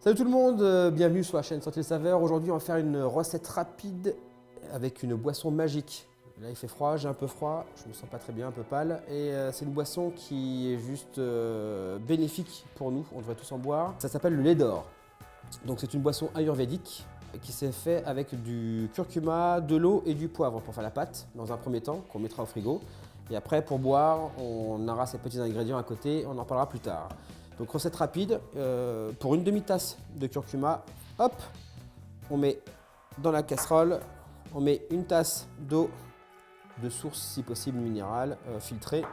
Salut tout le monde, bienvenue sur la chaîne Santé et Saveurs. Aujourd'hui, on va faire une recette rapide avec une boisson magique. Là, il fait froid, j'ai un peu froid, je me sens pas très bien, un peu pâle. Et c'est une boisson qui est juste bénéfique pour nous, on devrait tous en boire. Ça s'appelle le lait d'or. Donc c'est une boisson ayurvédique qui s'est fait avec du curcuma, de l'eau et du poivre pour faire la pâte, dans un premier temps, qu'on mettra au frigo. Et après, pour boire, on aura ces petits ingrédients à côté, on en parlera plus tard. Donc recette rapide, pour une demi-tasse de curcuma, hop, on met dans la casserole, on met une tasse d'eau de source, si possible minérale, filtrée.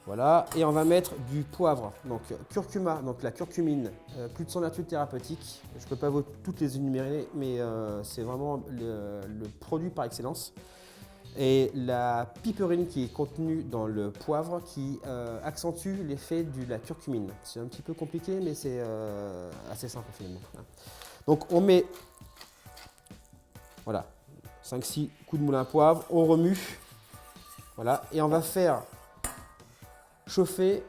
Voilà, et on va mettre du poivre, donc curcuma, donc la curcumine, plus de 100 vertus thérapeutiques. Je ne peux pas vous toutes les énumérer, mais c'est vraiment le produit par excellence. Et la piperine qui est contenue dans le poivre qui accentue l'effet de la curcumine. C'est un petit peu compliqué, mais c'est assez simple finalement. Donc on met, voilà, 5-6 coups de moulin à poivre, on remue, voilà, et on va faire chauffer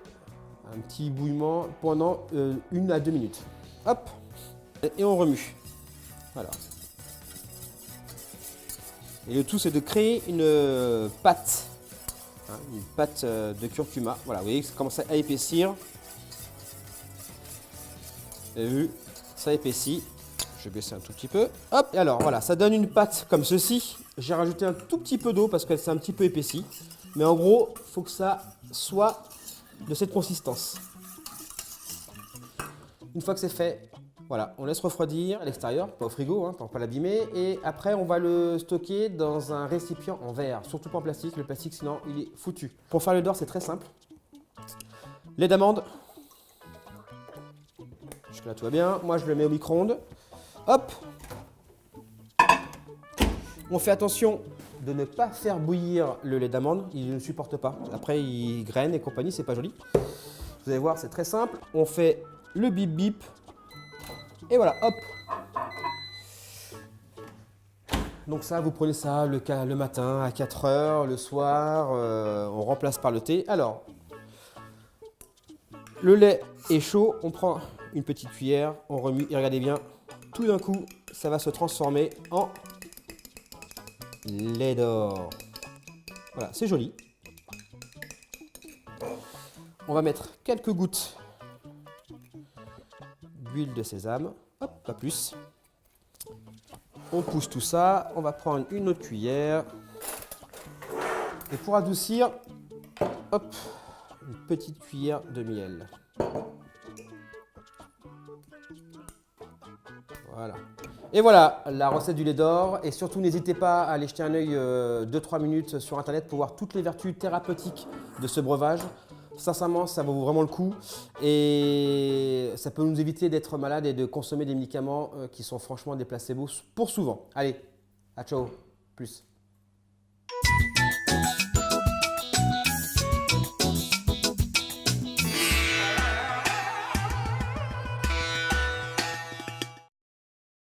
un petit bouillement pendant 1 à 2 minutes. Hop, et on remue. Voilà. Et le tout, c'est de créer une pâte de curcuma. Voilà, vous voyez, ça commence à épaissir. Vous avez vu, ça épaissit. Je vais baisser un tout petit peu. Hop, et alors voilà, ça donne une pâte comme ceci. J'ai rajouté un tout petit peu d'eau parce qu'elle s'est un petit peu épaissie. Mais en gros, il faut que ça soit de cette consistance. Une fois que c'est fait, voilà, on laisse refroidir à l'extérieur, pas au frigo, pour ne pas l'abîmer. Et après, on va le stocker dans un récipient en verre, surtout pas en plastique. Le plastique, sinon, il est foutu. Pour faire le d'or, c'est très simple. Lait d'amande. Jusque-là, tout va bien. Moi, je le mets au micro-ondes. Hop. On fait attention de ne pas faire bouillir le lait d'amande. Il ne supporte pas. Après, il graine et compagnie, c'est pas joli. Vous allez voir, c'est très simple. On fait le bip bip. Et voilà, hop. Donc ça, vous prenez ça le matin à 4 h, le soir, on remplace par le thé. Alors, le lait est chaud, on prend une petite cuillère, on remue et regardez bien, tout d'un coup, ça va se transformer en lait d'or. Voilà, c'est joli. On va mettre quelques gouttes d'huile de sésame, hop, pas plus. On pousse tout ça, on va prendre une autre cuillère. Et pour adoucir, hop, une petite cuillère de miel. Voilà. Et voilà, la recette du lait d'or. Et surtout, n'hésitez pas à aller jeter un œil 2-3 minutes sur Internet pour voir toutes les vertus thérapeutiques de ce breuvage. Sincèrement, ça vaut vraiment le coup et ça peut nous éviter d'être malades et de consommer des médicaments qui sont franchement des placebos pour souvent. Allez, à ciao, plus.